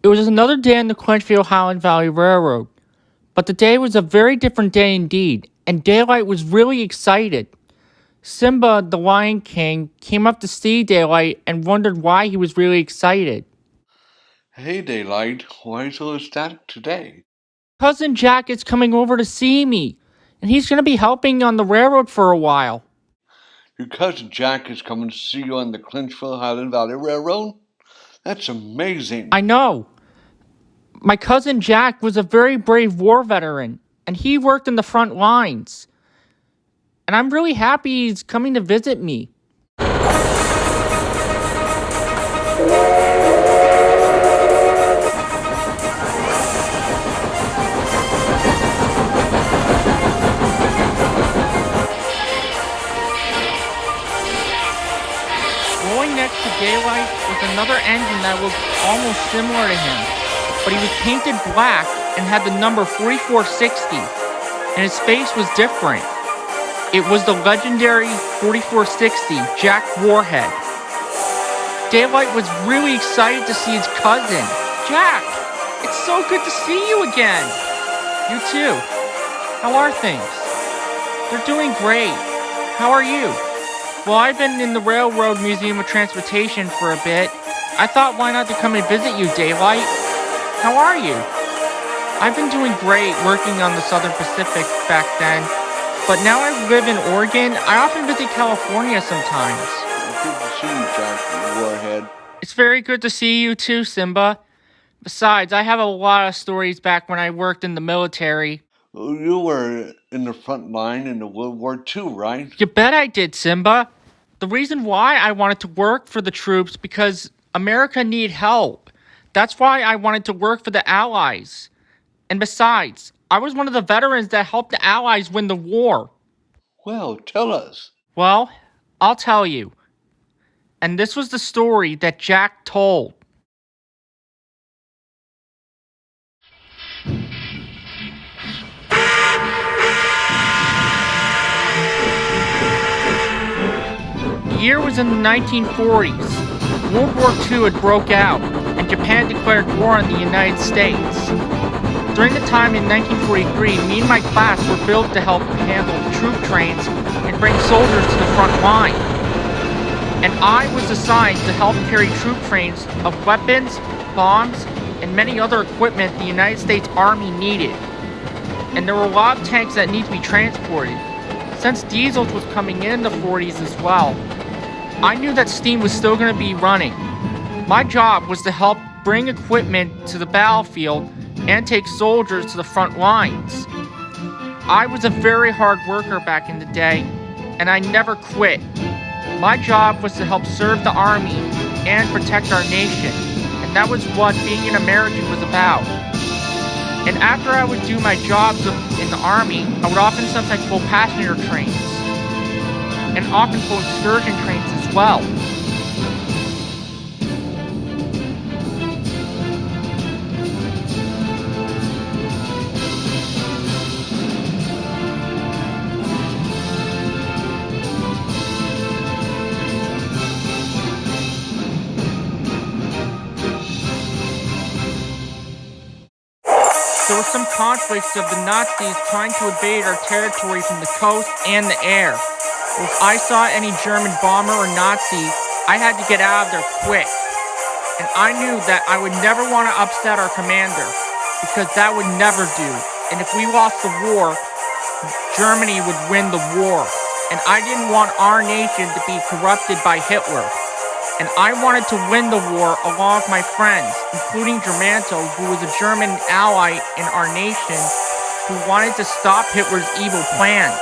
It was another day on the Clinchfield Highland Valley Railroad, but the day was a very different day indeed, and Daylight was really excited. Simba, the Lion King, came up to see Daylight and wondered why he was really excited. Hey, Daylight, why so ecstatic today? Cousin Jack is coming over to see me, and he's going to be helping on the railroad for a while. Your cousin Jack is coming to see you on the Clinchfield Highland Valley Railroad? That's amazing. I know. My cousin Jack was a very brave war veteran, and he worked in the front lines. And I'm really happy he's coming to visit me. Rolling next to Daylight was another engine that looked almost similar to him, but he was painted black and had the number 4460, and his face was different. It was the legendary 4460 Jack Warhead. Daylight was really excited to see his cousin. Jack, it's so good to see you again. You too. How are things? They're doing great. How are you? Well, I've been in the Railroad Museum of Transportation for a bit. I thought why not to come and visit you, Daylight? How are you? I've been doing great working on the Southern Pacific back then, but now I live in Oregon. I often visit California sometimes. Good to see you, Jack Warhead. It's very good to see you too, Simba. Besides, I have a lot of stories back when I worked in the military. You were in the front line in the World War II, right? You bet I did, Simba. The reason why I wanted to work for the troops because America needed help. That's why I wanted to work for the Allies. And besides, I was one of the veterans that helped the Allies win the war. Well, tell us. Well, I'll tell you. And this was the story that Jack told. The year was in the 1940s. World War II had broke out, and Japan declared war on the United States. During the time in 1943, me and my class were built to help handle troop trains and bring soldiers to the front line. And I was assigned to help carry troop trains of weapons, bombs, and many other equipment the United States Army needed. And there were a lot of tanks that need to be transported. Since diesels was coming in the 40s as well, I knew that steam was still going to be running. My job was to help bring equipment to the battlefield and take soldiers to the front lines. I was a very hard worker back in the day, and I never quit. My job was to help serve the Army and protect our nation, and that was what being an American was about. And after I would do my jobs in the Army, I would often sometimes pull passenger trains, and often pull excursion trains as well. There were some conflicts of the Nazis trying to invade our territory from the coast and the air. If I saw any German bomber or Nazi, I had to get out of there quick. And I knew that I would never want to upset our commander, because that would never do. And if we lost the war, Germany would win the war. And I didn't want our nation to be corrupted by Hitler. And I wanted to win the war along with my friends, including Germanto, who was a German ally in our nation, who wanted to stop Hitler's evil plans.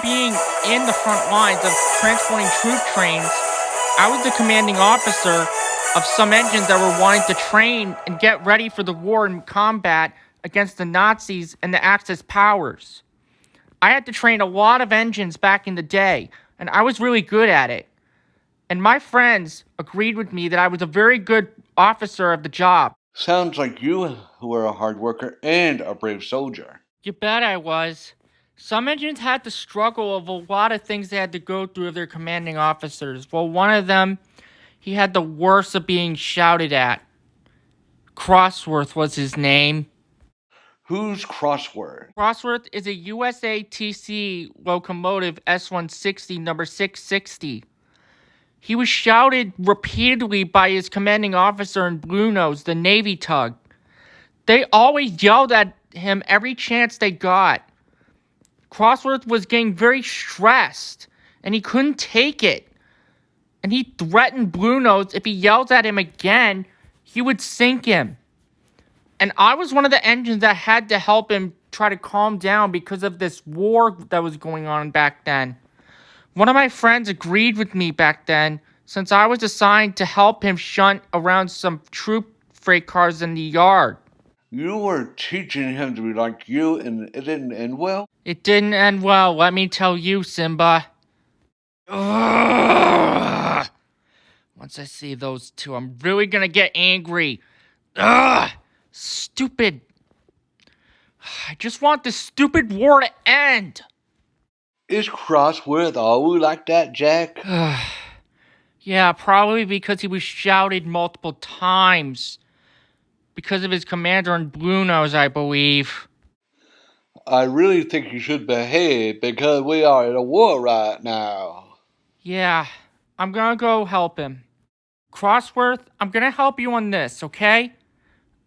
being in the front lines of transporting troop trains, I was the commanding officer of some engines that were wanting to train and get ready for the war and combat against the Nazis and the Axis powers. I had to train a lot of engines back in the day, and I was really good at it. And my friends agreed with me that I was a very good officer of the job. Sounds like you were a hard worker and a brave soldier. You bet I was. Some engines had to struggle with a lot of things they had to go through with their commanding officers. Well, one of them, he had the worst of being shouted at. Crossworth was his name. Who's Crossword? Crossworth is a USATC locomotive S160 number 660. He was shouted repeatedly by his commanding officer in Bluenose, the Navy tug. They always yelled at him every chance they got. Crossworth was getting very stressed, and he couldn't take it. And he threatened Bluenose if he yells at him again, he would sink him. And I was one of the engines that had to help him try to calm down because of this war that was going on back then. One of my friends agreed with me back then, since I was assigned to help him shunt around some troop freight cars in the yard. You were teaching him to be like you, and it didn't end well? It didn't end well, let me tell you, Simba. Ugh. Once I see those two, I'm really gonna get angry. Ugh! Stupid. I just want this stupid war to end. Is Crossworth always like that, Jack? Yeah, probably because he was shouted multiple times. Because of his commander in Bluenose, I believe. I really think you should behave because we are in a war right now. Yeah, I'm gonna go help him. Crossworth, I'm gonna help you on this, okay?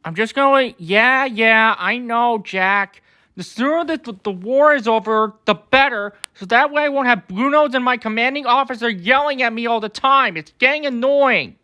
I'm just gonna... Yeah, I know, Jack. The sooner that the war is over, the better, so that way I won't have Bluenose and my commanding officer yelling at me all the time. It's getting annoying.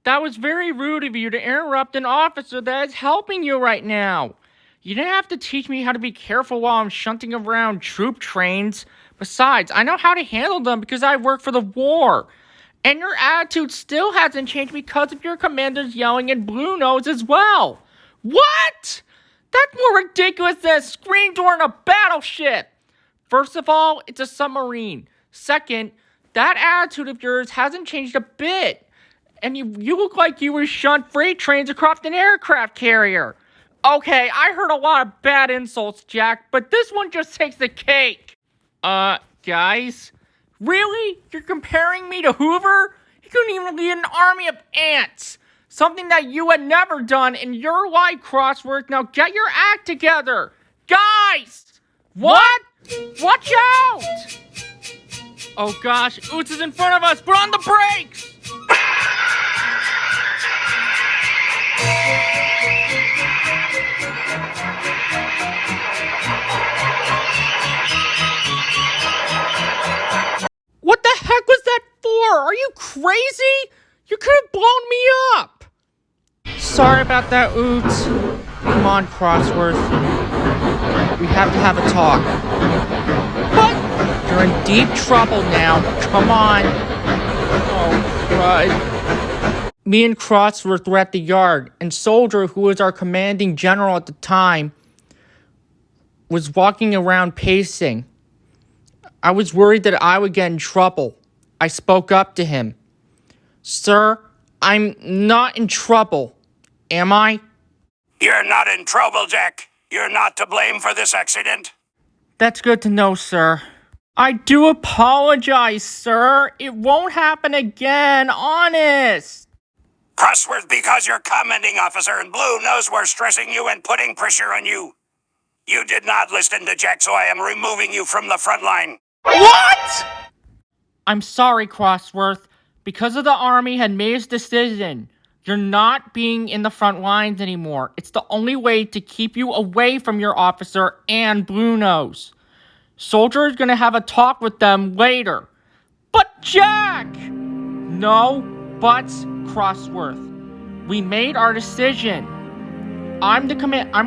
That was very rude of you to interrupt an officer that is helping you right now. You didn't have to teach me how to be careful while I'm shunting around troop trains. Besides, I know how to handle them because I work for the war. And your attitude still hasn't changed because of your commanders yelling at Bluenose as well. What? That's more ridiculous than a screen door in a battleship. First of all, it's a submarine. Second, that attitude of yours hasn't changed a bit. And you look like you were shunt freight trains across an aircraft carrier. Okay, I heard a lot of bad insults, Jack, but this one just takes the cake. Guys? Really? You're comparing me to Hoover? He couldn't even lead an army of ants. Something that you had never done in your life, Crossworth. Now get your act together. Guys! What? Watch out! Oh gosh, Oots is in front of us. Put on the brakes! What the heck was that for? Are you crazy? You could have blown me up. Sorry about that, Oots. Come on, Crossworth. We have to have a talk. What? You're in deep trouble now. Come on. Oh, God. Me and Crossworth were at the yard, and Soldier, who was our commanding general at the time, was walking around pacing. I was worried that I would get in trouble. I spoke up to him. Sir, I'm not in trouble. Am I? You're not in trouble, Jack. You're not to blame for this accident. That's good to know, sir. I do apologize, sir. It won't happen again, honest. Crossworth, because your commanding officer in Bluenose were stressing you and putting pressure on you. You did not listen to Jack, so I am removing you from the front line. What? I'm sorry, Crossworth. Because of the army had made its decision, you're not being in the front lines anymore. It's the only way to keep you away from your officer and Bluenose. Soldier is going to have a talk with them later. But Jack! No buts, Crossworth. We made our decision. I'm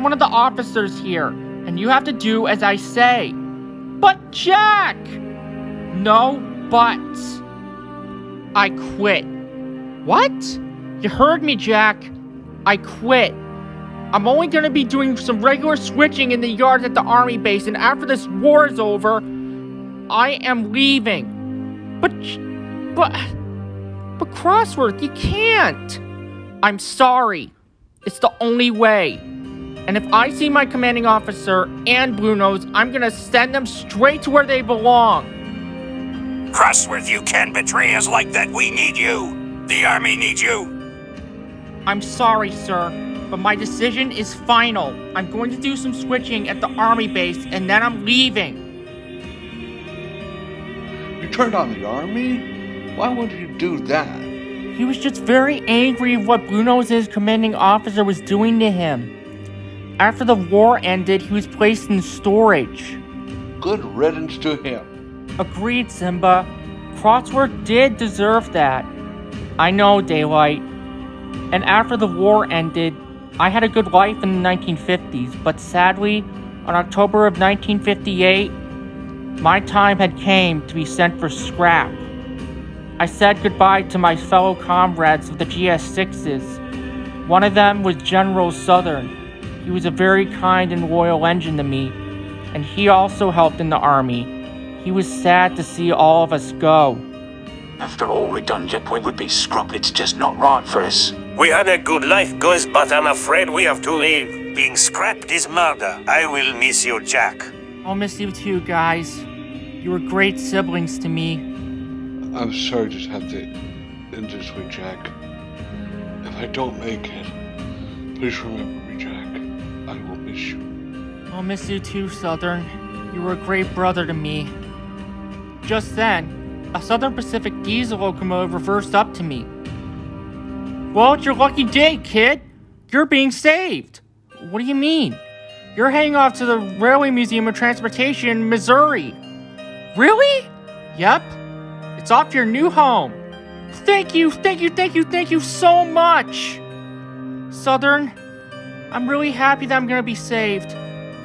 one of the officers here, and you have to do as I say. But Jack! No buts. I quit. What? You heard me, Jack. I quit. I'm only gonna be doing some regular switching in the yards at the army base, and after this war is over, I am leaving. But Crossworth, you can't. I'm sorry. It's the only way. And if I see my commanding officer and Blue Nose, I'm gonna send them straight to where they belong. Crossworth, you can't betray us like that. We need you. The army needs you. I'm sorry, sir, but my decision is final. I'm going to do some switching at the army base, and then I'm leaving. You turned on the army? Why would you do that? He was just very angry at what Blue Nose's commanding officer was doing to him. After the war ended, he was placed in storage. Good riddance to him. Agreed, Simba. Crossworth did deserve that. I know, Daylight. And after the war ended, I had a good life in the 1950s, but sadly, on October of 1958, my time had came to be sent for scrap. I said goodbye to my fellow comrades of the GS-6s. One of them was General Southern. He was a very kind and loyal engine to me, and he also helped in the army. He was sad to see all of us go. After all we've done, Jack, we would be scrubbed. It's just not right for us. We had a good life, guys, but I'm afraid we have to leave. Being scrapped is murder. I will miss you, Jack. I'll miss you too, guys. You were great siblings to me. I'm sorry to have to end this way, Jack. If I don't make it, please remember me, Jack. I will miss you. I'll miss you too, Southern. You were a great brother to me. Just then, a Southern Pacific diesel locomotive reversed up to me. Well, it's your lucky day, kid. You're being saved. What do you mean? You're heading off to the Railway Museum of Transportation in Missouri. Really? Yep. It's off to your new home. Thank you so much. Southern, I'm really happy that I'm gonna be saved.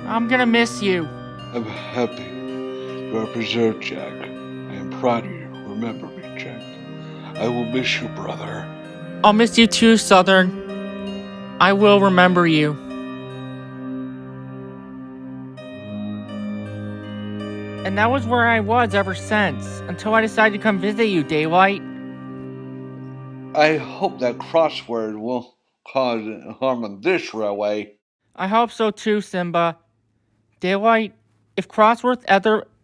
I'm gonna miss you. I'm happy you are preserved, Jack. I am proud of you. Remember me, Jack. I will miss you, brother. I'll miss you too, Southern. I will remember you. And that was where I was ever since, until I decided to come visit you, Daylight. I hope that crossword won't cause harm on this railway. I hope so too, Simba. Daylight, if Crossworth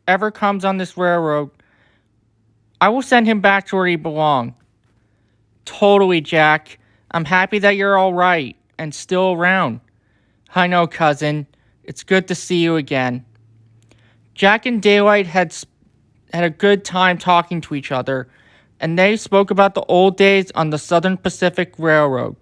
ever comes on this railroad, I will send him back to where he belongs. Totally, Jack. I'm happy that you're all right and still around. I know, cousin. It's good to see you again. Jack and Daylight had a good time talking to each other, and they spoke about the old days on the Southern Pacific Railroad.